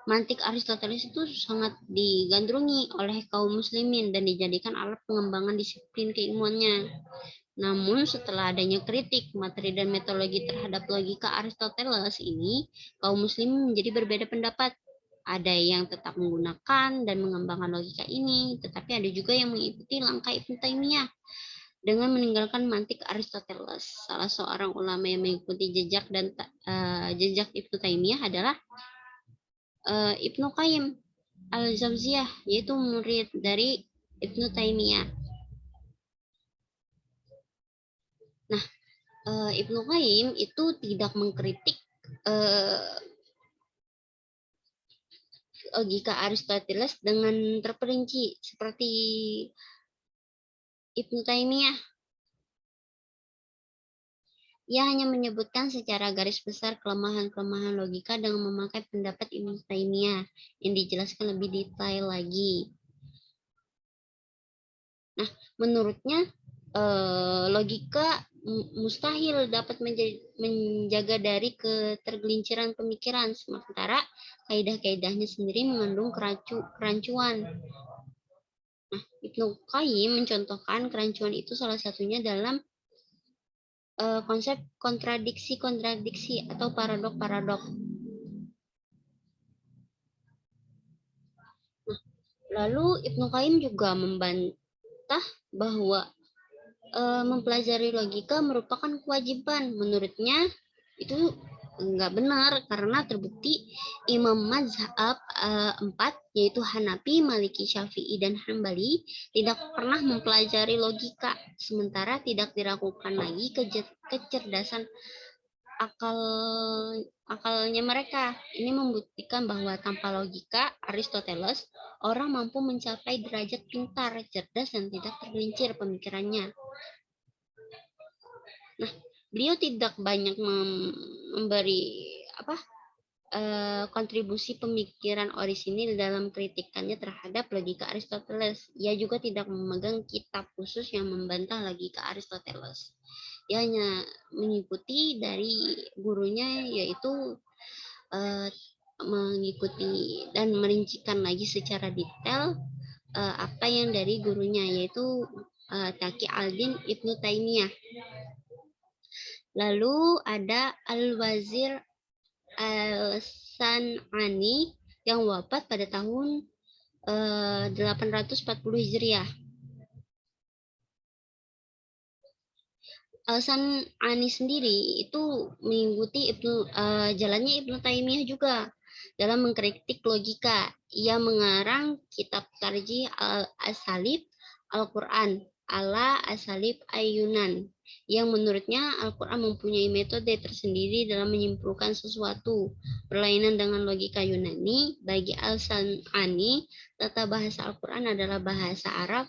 mantik Aristoteles itu sangat digandrungi oleh kaum muslimin dan dijadikan alat pengembangan disiplin keilmuannya. Namun setelah adanya kritik materi dan metodologi terhadap logika Aristoteles ini, kaum muslim menjadi berbeda pendapat. Ada yang tetap menggunakan dan mengembangkan logika ini, tetapi ada juga yang mengikuti langkah Ibnu Taimiyah dengan meninggalkan mantik Aristoteles. Salah seorang ulama yang mengikuti jejak Ibnu Taimiyah adalah Ibnu Qayyim al-Jauziyah, yaitu murid dari Ibnu Taimiyah. Nah, Ibnu Qayyim itu tidak mengkritik logika Aristoteles dengan terperinci seperti Ibnu Taimiyah. Ia hanya menyebutkan secara garis besar kelemahan-kelemahan logika dengan memakai pendapat Ibnu Taimiyah yang dijelaskan lebih detail lagi. Nah, menurutnya logika mustahil dapat menjaga dari ketergelinciran pemikiran, sementara kaidah-kaidahnya sendiri mengandung kerancuan. Nah, Ibnu Qayyim mencontohkan kerancuan itu salah satunya dalam konsep kontradiksi-kontradiksi atau paradok-paradok. Nah, lalu Ibnu Qayyim juga membantah bahwa mempelajari logika merupakan kewajiban. Menurutnya itu enggak benar karena terbukti imam mazhab 4 yaitu Hanafi, Maliki, Syafi'i, dan Hambali tidak pernah mempelajari logika, sementara tidak diragukan lagi kecerdasan akalnya mereka. Ini membuktikan bahwa tanpa logika Aristoteles, orang mampu mencapai derajat pintar, cerdas, dan tidak tergelincir pemikirannya. Nah, beliau tidak banyak memberi kontribusi pemikiran orisinil dalam kritikannya terhadap logika Aristoteles. Ia juga tidak memegang kitab khusus yang membantah logika Aristoteles. Ia hanya mengikuti dari gurunya, yaitu mengikuti dan merincikan lagi secara detail apa yang dari gurunya, yaitu Taqi al-Din Ibnu Taimiyah. Lalu ada Al-Wazir Al-San'ani yang wafat pada tahun 840 Hijriah. Al-San'ani sendiri itu mengikuti jalannya Ibnu Taimiyah juga dalam mengkritik logika. Ia mengarang kitab Tarjih Al-Asalib Al-Quran ala Asalib Ayunan, yang menurutnya Al-Quran mempunyai metode tersendiri dalam menyimpulkan sesuatu. Berlainan dengan logika Yunani, bagi Al-San'ani, tata bahasa Al-Quran adalah bahasa Arab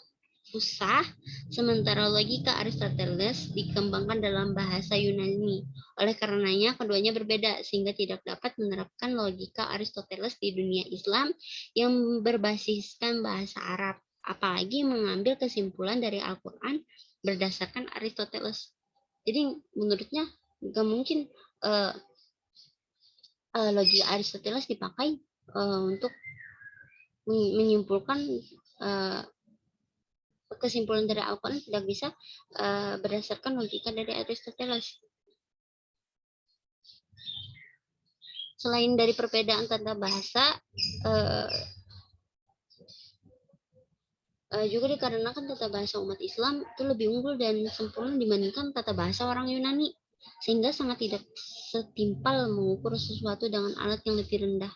fusah, sementara logika Aristoteles dikembangkan dalam bahasa Yunani. Oleh karenanya, keduanya berbeda, sehingga tidak dapat menerapkan logika Aristoteles di dunia Islam yang berbasiskan bahasa Arab, apalagi mengambil kesimpulan dari Al-Quran berdasarkan Aristoteles. Jadi menurutnya nggak mungkin logika Aristoteles dipakai untuk menyimpulkan kesimpulan dari Al-Quran, tidak bisa berdasarkan logika dari Aristoteles. Selain dari perbedaan tata bahasa, juga dikarenakan tata bahasa umat Islam itu lebih unggul dan sempurna dibandingkan tata bahasa orang Yunani, sehingga sangat tidak setimpal mengukur sesuatu dengan alat yang lebih rendah.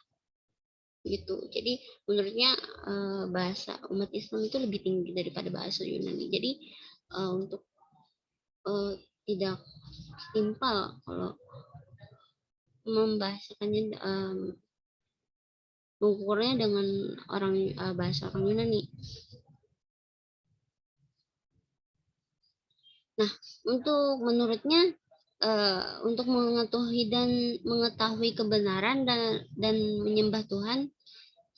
Gitu. Jadi menurutnya bahasa umat Islam itu lebih tinggi daripada bahasa Yunani. Jadi untuk tidak setimpal kalau membahasakannya, mengukurnya dengan bahasa orang Yunani. Nah, untuk menurutnya untuk mengetahui kebenaran dan menyembah Tuhan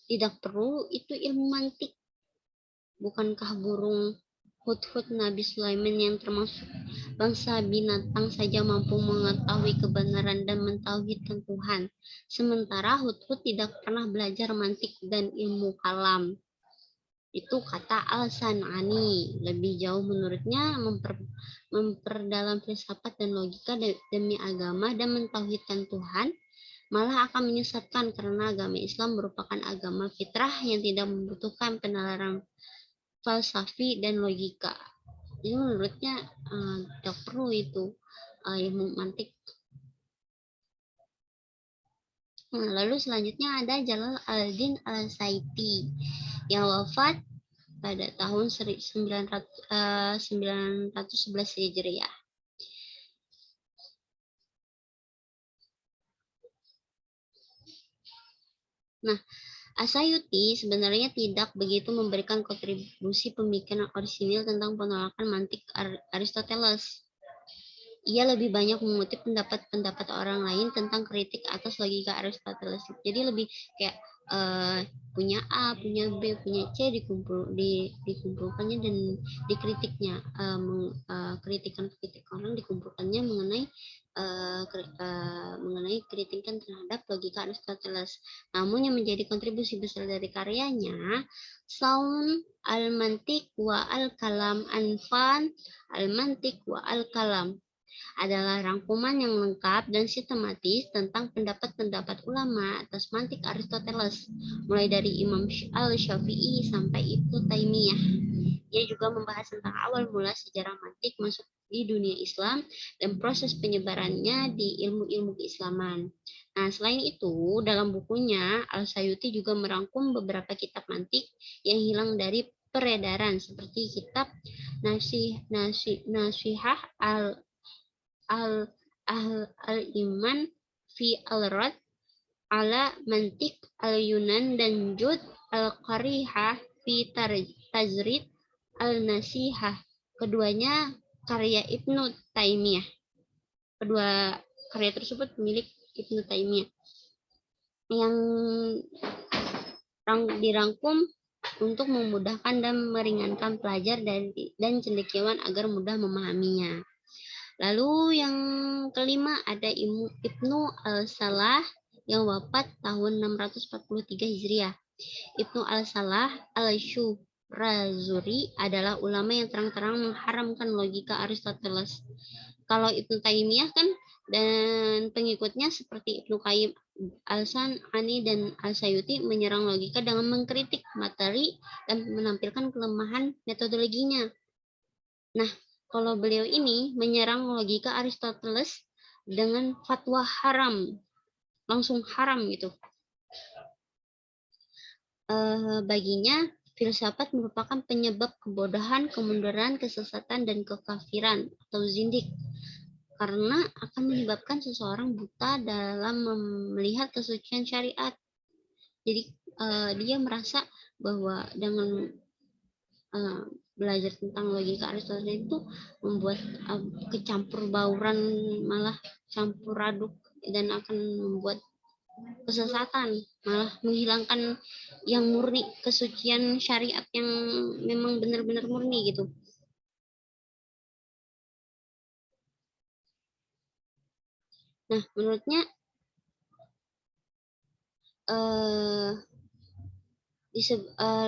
tidak perlu itu ilmu mantik. Bukankah burung hudhud Nabi Sulaiman yang termasuk bangsa binatang saja mampu mengetahui kebenaran dan mentauhidkan Tuhan, sementara hudhud tidak pernah belajar mantik dan ilmu kalam. Itu kata Al-San'ani. Lebih jauh menurutnya memperdalam filsafat dan logika demi agama dan mentauhidkan Tuhan malah akan menyesatkan, karena agama Islam merupakan agama fitrah yang tidak membutuhkan penalaran falsafi dan logika. Jadi menurutnya tidak perlu itu ilmu mantik. Nah, lalu selanjutnya ada Jalal al-Din al-Saiti yang wafat pada tahun 911 Hijriah. Nah, Asayuti sebenarnya tidak begitu memberikan kontribusi pemikiran orisinil tentang penolakan mantik Aristoteles. ia lebih banyak mengutip pendapat-pendapat orang lain tentang kritik atas logika Aristoteles. Jadi lebih kayak punya A, punya B, punya C dikumpulkannya dan dikritiknya, kritikan-kritikan orang dikumpulkannya mengenai kritikan terhadap logika Aristoteles. Namun yang menjadi kontribusi besar dari karyanya, Saun al-Mantiq wa al-Kalam, Anfan al-Mantiq wa al-Kalam, adalah rangkuman yang lengkap dan sistematis tentang pendapat-pendapat ulama atas mantik Aristoteles, mulai dari Imam al-Syafi'i sampai Ibnu Taimiyah. Ia juga membahas tentang awal mula sejarah mantik masuk di dunia Islam dan proses penyebarannya di ilmu-ilmu keislaman. Nah, selain itu, dalam bukunya, Al-Sayuti juga merangkum beberapa kitab mantik yang hilang dari peredaran, seperti kitab Nasihah al-Iman fi al-Rad ala Mantik al-Yunan dan Jud al-Qarihah fi Tajrid al-Nasihah. Keduanya karya Ibnu Taimiyah. Kedua karya tersebut milik Ibnu Taimiyah yang dirangkum untuk memudahkan dan meringankan pelajar dan cendekiawan agar mudah memahaminya. Lalu yang kelima ada Ibnu al-Salah yang wafat tahun 643 Hijriah. Ibnu al-Salah al-Syurazuri adalah ulama yang terang-terang mengharamkan logika Aristoteles. Kalau Ibnu Taimiyah kan dan pengikutnya seperti Ibnu Qayyim al-San'ani dan al-Sayuti menyerang logika dengan mengkritik materi dan menampilkan kelemahan metodologinya. Nah, kalau beliau ini menyerang logika Aristoteles dengan fatwa haram, langsung haram gitu. Baginya, filsafat merupakan penyebab kebodohan, kemunduran, kesesatan, dan kekafiran atau zindik, karena akan menyebabkan seseorang buta dalam melihat kesucian syariat. Jadi dia merasa bahwa dengan belajar tentang logika Aristoteles itu membuat kecampur bauran, malah campur aduk, dan akan membuat kesesatan, malah menghilangkan yang murni, kesucian syariat yang memang benar-benar murni gitu. Nah, menurutnya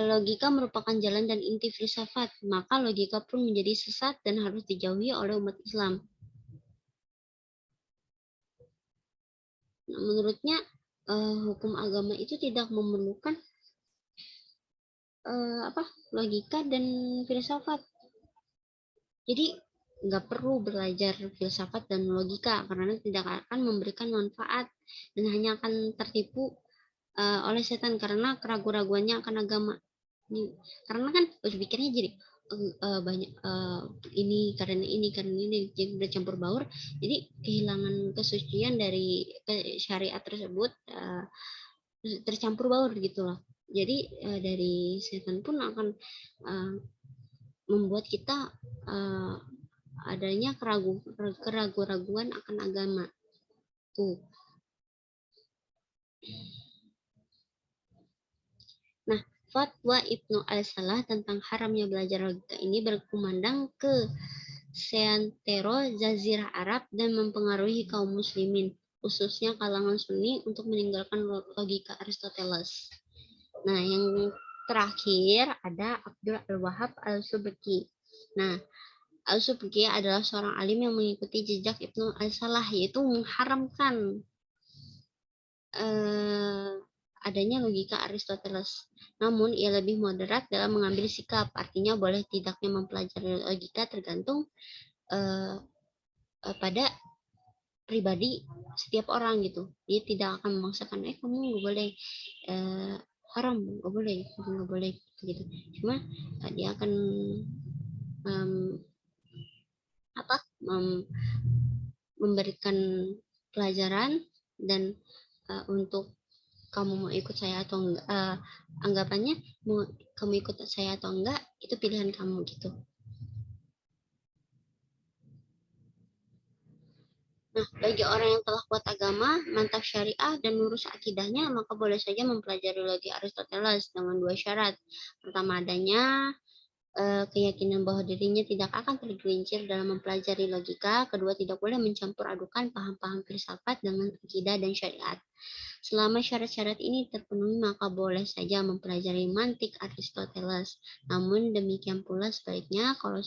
logika merupakan jalan dan inti filsafat, maka logika pun menjadi sesat dan harus dijauhi oleh umat Islam. Nah, menurutnya hukum agama itu tidak memerlukan logika dan filsafat. Jadi nggak perlu belajar filsafat dan logika karena tidak akan memberikan manfaat dan hanya akan tertipu oleh setan karena keraguan-raguannya akan agama. Karena kan berpikirnya jadi banyak ini jadi bercampur baur, jadi kehilangan kesucian dari syariat tersebut, tercampur baur gitu loh. Jadi dari setan pun akan membuat kita adanya keraguan-raguan akan agama tuh. Nah, fatwa Ibnu al-Salah tentang haramnya belajar logika ini berkumandang ke seantero Jazirah Arab dan mempengaruhi kaum muslimin, khususnya kalangan Sunni, untuk meninggalkan logika Aristoteles. Nah, yang terakhir ada Abdul al-Wahhab al-Subki. Nah, al-Subki adalah seorang alim yang mengikuti jejak Ibnu al-Salah, yaitu mengharamkan adanya logika Aristoteles. Namun, ia lebih moderat dalam mengambil sikap. Artinya, boleh tidaknya mempelajari logika tergantung pada pribadi setiap orang gitu. Dia tidak akan memaksakan, kamu nggak boleh haram, nggak boleh gitu. Cuma dia akan memberikan pelajaran dan untuk kamu mau ikut saya atau enggak, anggapannya mau kamu ikut saya atau enggak itu pilihan kamu gitu. Nah, bagi orang yang telah kuat agama, mantap syariah, dan lurus akidahnya, maka boleh saja mempelajari logika Aristoteles dengan dua syarat. Pertama, adanya keyakinan bahwa dirinya tidak akan tergelincir dalam mempelajari logika. Kedua, tidak boleh mencampur adukan paham-paham filsafat dengan akidah dan syariat. Selama syarat-syarat ini terpenuhi, maka boleh saja mempelajari mantik Aristoteles. Namun demikian pula sebaliknya, kalau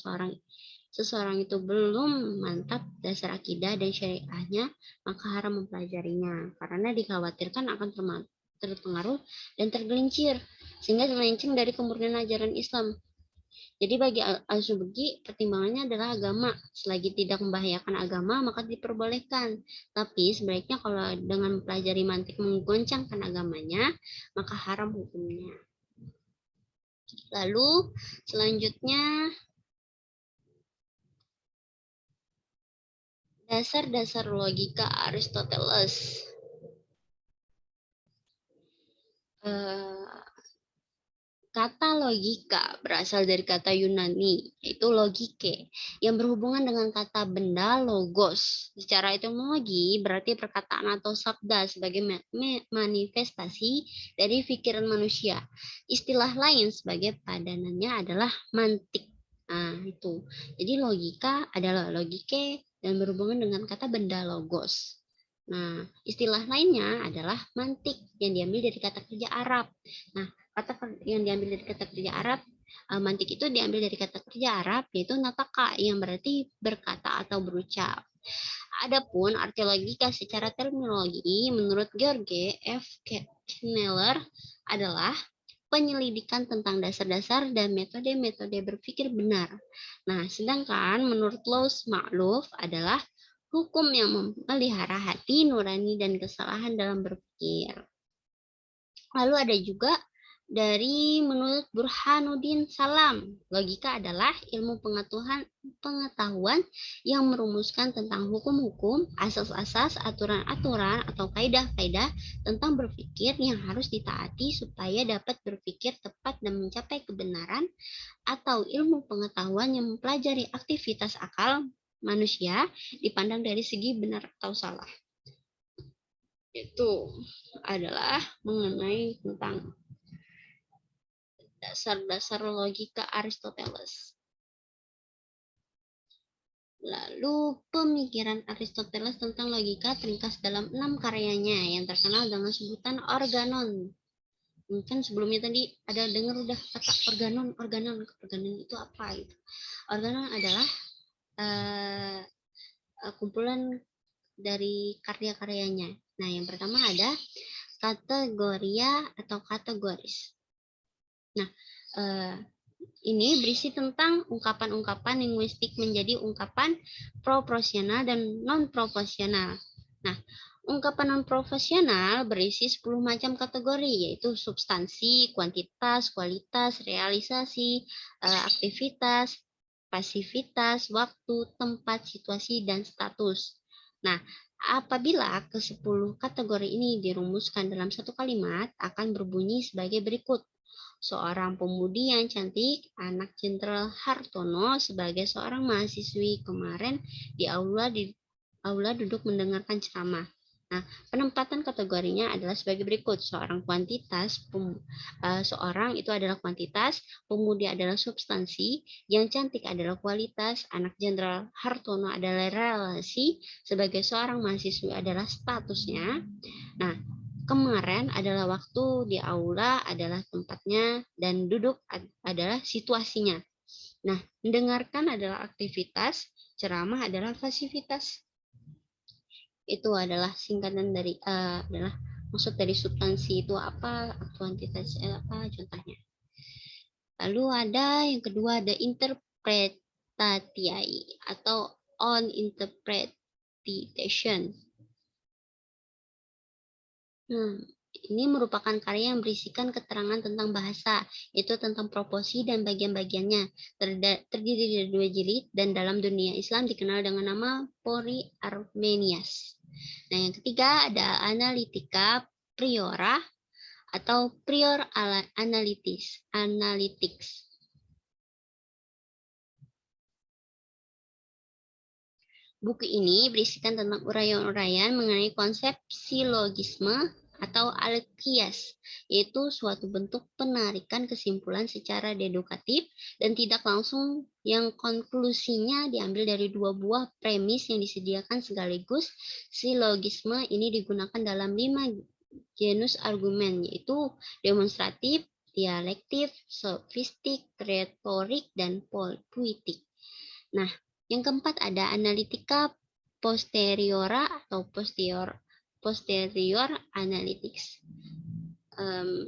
seseorang itu belum mantap dasar akidah dan syariahnya, maka haram mempelajarinya, karena dikhawatirkan akan terpengaruh dan tergelincir, sehingga terlenceng dari kemurnian ajaran Islam. Jadi bagi Al-Subki, pertimbangannya adalah agama. Selagi tidak membahayakan agama, maka diperbolehkan. Tapi sebaliknya kalau dengan mempelajari mantik menggoncangkan agamanya, maka haram hukumnya. Lalu selanjutnya, dasar-dasar logika Aristoteles. Kata logika berasal dari kata Yunani, yaitu logike, yang berhubungan dengan kata benda logos. Secara etimologi berarti perkataan atau sabda sebagai manifestasi dari pikiran manusia. Istilah lain sebagai padanannya adalah mantik. Nah, itu. Jadi logika adalah logike dan berhubungan dengan kata benda logos. Nah, istilah lainnya adalah mantik yang diambil dari kata kerja Arab. Nah, kata yang diambil dari kata kerja Arab, mantik itu diambil dari kata kerja Arab, yaitu nataka, yang berarti berkata atau berucap. Adapun arti logika secara terminologi, menurut George F. Kneller, adalah penyelidikan tentang dasar-dasar dan metode-metode berpikir benar. Nah, sedangkan menurut Lous Ma'luf adalah hukum yang memelihara hati nurani dan kesalahan dalam berpikir. Lalu ada juga dari menurut Burhanuddin Salam, logika adalah ilmu pengetahuan yang merumuskan tentang hukum-hukum, asas-asas, aturan-aturan, atau kaidah-kaidah tentang berpikir yang harus ditaati supaya dapat berpikir tepat dan mencapai kebenaran, atau ilmu pengetahuan yang mempelajari aktivitas akal manusia dipandang dari segi benar atau salah. Itu adalah mengenai tentang dasar-dasar logika Aristoteles. Lalu pemikiran Aristoteles tentang logika teringkas dalam 6 karyanya yang terkenal dengan sebutan organon. Mungkin sebelumnya tadi ada dengar udah kata organon itu apa itu? Organon adalah kumpulan dari karya-karyanya. Nah, yang pertama ada kategoria atau kategoris. Nah, ini berisi tentang ungkapan-ungkapan linguistik menjadi ungkapan proporsional dan non-proporsional. Nah, ungkapan non-proporsional berisi 10 macam kategori, yaitu substansi, kuantitas, kualitas, realisasi, aktivitas, pasivitas, waktu, tempat, situasi, dan status. Nah, apabila ke-10 kategori ini dirumuskan dalam satu kalimat, akan berbunyi sebagai berikut. Seorang pemudi yang cantik, anak Jenderal Hartono, sebagai seorang mahasiswi kemarin di aula duduk mendengarkan ceramah. Nah, penempatan kategorinya adalah sebagai berikut. Seorang itu adalah kuantitas, pemudi adalah substansi, yang cantik adalah kualitas, anak Jenderal Hartono adalah relasi, sebagai seorang mahasiswi adalah statusnya. Nah, kemarin adalah waktu, di aula adalah tempatnya, dan duduk adalah situasinya. Nah, mendengarkan adalah aktivitas, ceramah adalah pasivitas. Itu adalah singkatan dari adalah maksud dari substansi itu apa, kuantitas apa contohnya. Lalu ada yang kedua, ada interpretatiae atau on interpretation. Ini merupakan karya yang berisikan keterangan tentang bahasa, yaitu tentang proporsi dan bagian-bagiannya. Terdiri dari 2 jilid dan dalam dunia Islam dikenal dengan nama Pori Armenias. Nah, yang ketiga ada analitika priora atau prior analytics. Buku ini berisikan tentang uraian-uraian mengenai konsep silogisme atau alkias, yaitu suatu bentuk penarikan kesimpulan secara dedukatif dan tidak langsung yang konklusinya diambil dari dua buah premis yang disediakan sekaligus. Silogisme ini digunakan dalam 5 genus argumen, yaitu demonstratif, dialektif, sofistik, retorik, dan puitik. Nah, yang keempat ada analitika posteriora atau posterior analytics.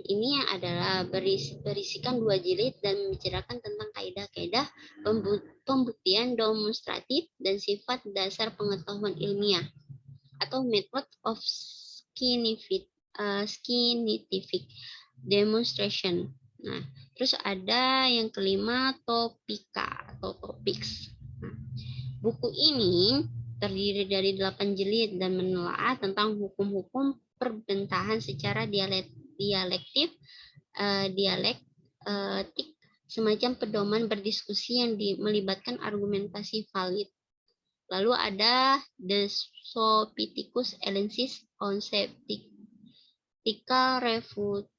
Ini adalah berisikan 2 jilid dan membicarakan tentang kaidah-kaidah pembuktian demonstratif dan sifat dasar pengetahuan ilmiah atau method of scientific demonstration. Nah, terus ada yang kelima topika atau topics. Nah, buku ini terdiri dari 8 jilid dan menelaah tentang hukum-hukum perbentahan secara dialektif, dialektik, semacam pedoman berdiskusi yang melibatkan argumentasi valid. Lalu ada The Sophiticus Elensis Conceptica Refutation.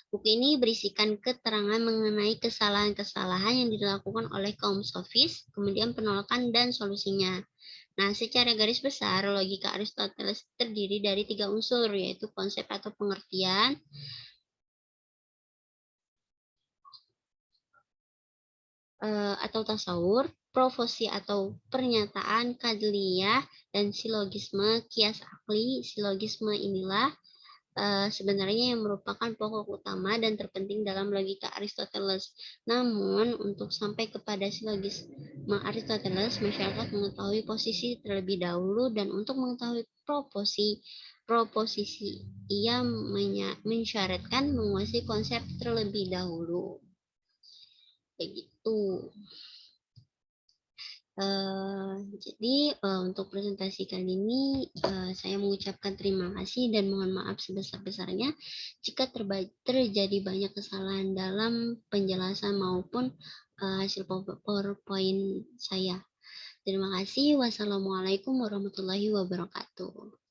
Buku ini berisikan keterangan mengenai kesalahan-kesalahan yang dilakukan oleh kaum sofis, kemudian penolakan dan solusinya. Nah, secara garis besar, logika Aristoteles terdiri dari 3 unsur, yaitu konsep atau pengertian, atau tasawur, proposi atau pernyataan, kadliyah, dan silogisme, kias akli. Silogisme inilah sebenarnya yang merupakan pokok utama dan terpenting dalam logika Aristoteles. Namun, untuk sampai kepada silogisme Aristoteles, masyarakat mengetahui posisi terlebih dahulu, dan untuk mengetahui proposisi ia mensyaratkan menguasai konsep terlebih dahulu. Kayak gitu. Jadi untuk presentasi kali ini saya mengucapkan terima kasih dan mohon maaf sebesar-besarnya jika terjadi banyak kesalahan dalam penjelasan maupun hasil PowerPoint saya. Terima kasih. Wassalamualaikum warahmatullahi wabarakatuh.